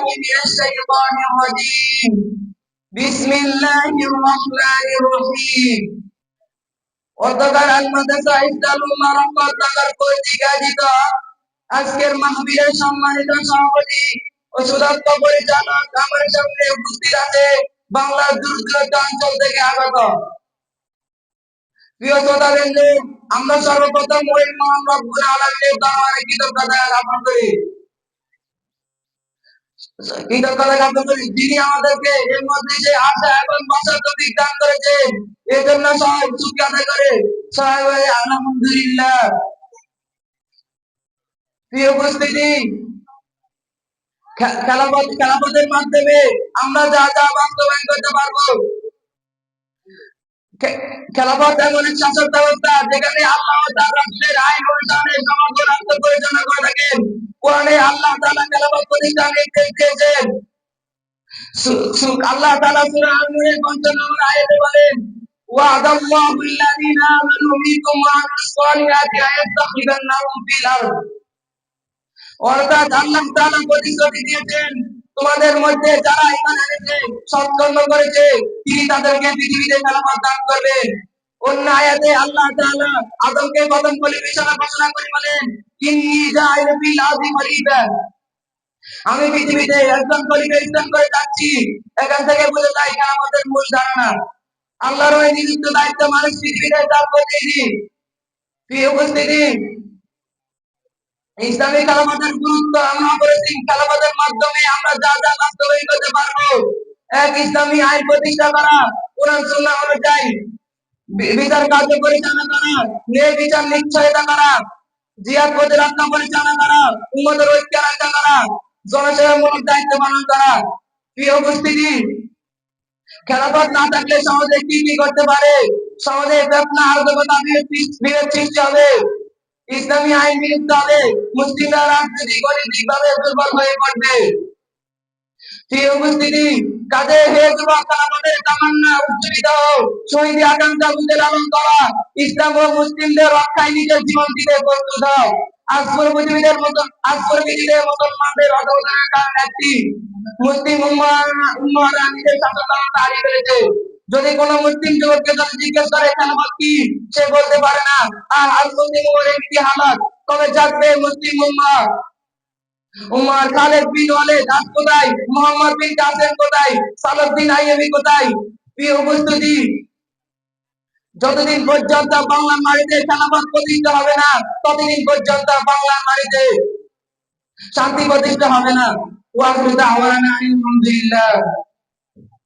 من الشيطان الرجيم بسم الله الرحمن الرحيم অতঃপর আল-মাদ্রাসা ইফতাহুল মারাকাত নগর কর্তৃক আয়োজিত আজকের মাহফিলের সম্মানিত সভাপতি ও সুদক্ষ পরিচালক আমার সামনে উপস্থিত আছে বাংলার দূর দূরান্ত অঞ্চল থেকে আগত প্রিয় শ্রোতাবৃন্দ, আমরা সর্বপ্রথম ওই মহান রব্বুল আলামিনের দরবারে কৃতজ্ঞতা জ্ঞাপন করি যিনি আমাদেরকে এর মধ্যে যে আশা এবং বসার তৌফিক দান করেছেন। এর জন্য সবাই শুকরিয়া আদায় করে সবাই বলে আলহামদুলিল্লাহ। প্রিয় উপস্থিতি, খেলাফতের মাধ্যমে আমরা যা যা বাস্তবায়ন করতে পারবো। খেলাফত এমন এক শাসন ব্যবস্থা যেখানে আল্লাহ ও তার রাসূলের আইন অনুসারে সমগ্র রাষ্ট্র পরিচালনা করে থাকেন। কোরআনে আল্লাহ তাআলা খেলাফত প্রতিষ্ঠার নির্দেশ দিয়েছেন। আল্লাহ তাআলা সূরা আন-নূরের ৫৫ নম্বর আয়াতে বলেন, ওয়া'দাল্লাহুল লাযীনা আমানু মিনকুম ওয়া আমিলুস সালিহাতি লায়াস্তাখলিফান্নাহুম ফিল আরদ। অর্থাৎ আল্লাহ তাআলা প্রতিশ্রুতি দিয়েছেন, তোমাদের মধ্যে যারা ঈমান এনেছে, সৎকর্ম করেছে, তিনি তাদেরকে পৃথিবীতে খেলাফত দান করবেন। অন্য আয়াতে আল্লাহ তাআলা আদমকে প্রথম খলিফা ঘোষণা করে বলেন, ইন্নী জাইলু ফিল আরদি খলিফা। আমি পৃথিবীতে একজন খলিফা স্থান করে যাচ্ছি। এখান থেকে বোঝা যায় খেলাফতের মূল ধারণা আল্লাহর ওই নিযুক্ত দায়িত্ব মানুষ পৃথিবীতে তার প্রতিনিধি। প্রিয় উপস্থিতি, ইসলামী খেলাফতের গুরুত্ব আমরা বলেছি, খেলাফতের মাধ্যমে আমরা যা যা বাস্তবায়ন করতে পারবো। এক, ইসলামী আইন প্রতিষ্ঠা করা, কোরআন সুন্নাহ অনুযায়ী বিচার কার্য পরিচালনা করা, ন্যায় বিচার নিশ্চয়তা করা, জিহাদ প্রতিরক্ষা পরিচালনা করা, উম্মতের ঐক্য রক্ষা করা, জনসেবামূলক দায়িত্ব পালন করা। প্রিয় উপস্থিতি, খেলাফত না থাকলে সমাজে কি কি করতে পারে? সমাজে ফিতনা, অরাজকতা, বিভেদ সৃষ্টি হবে, ইসলামী আইন বিলুপ্ত হবে, মুসলিমরা রাজনৈতিক অনৈতিকভাবে দুর্বল হয়ে পড়বে। প্রিয় উপস্থিতি, কাজে হে যুবক, আমাদের তামান্না উজ্জ্বলিত হোক, শহীদি আকাঙ্ক্ষা বুঝে লালন করা, ইসলাম ও মুসলিমদের রক্ষায় নিজের জীবন দিতে প্রস্তুত হও। আজকের পৃথিবীতে মুসলমানদের অধঃপতনের কারণ একটি, মুসলিম উম্মাহরা নিজের শাসন ক্ষমতা হারিয়ে ফেলেছে। যদি কোনো মুসলিম যুবককে যদি জিজ্ঞেস করে খেলাফত কি, সে বলতে পারে না। আর আল মুসলিম উম্মাহর কি হালাত, কবে জাগবে মুসলিম উম্মাহ? উমর, খালিদ বিন ওয়ালিদ আজ কোথায়? মুহাম্মদ বিন কাসেম কোথায়? সালাউদ্দিন আইয়ুবী কোথায়? প্রিয় উপস্থিতি, যতদিন পর্যন্ত বাংলার মাটিতে খেলাফত প্রতিষ্ঠা হবে না, ততদিন পর্যন্ত বাংলার মাটিতে শান্তি প্রতিষ্ঠা হবে না। ওয়া আখিরু দাওয়ানা আলহামদুলিল্লাহ।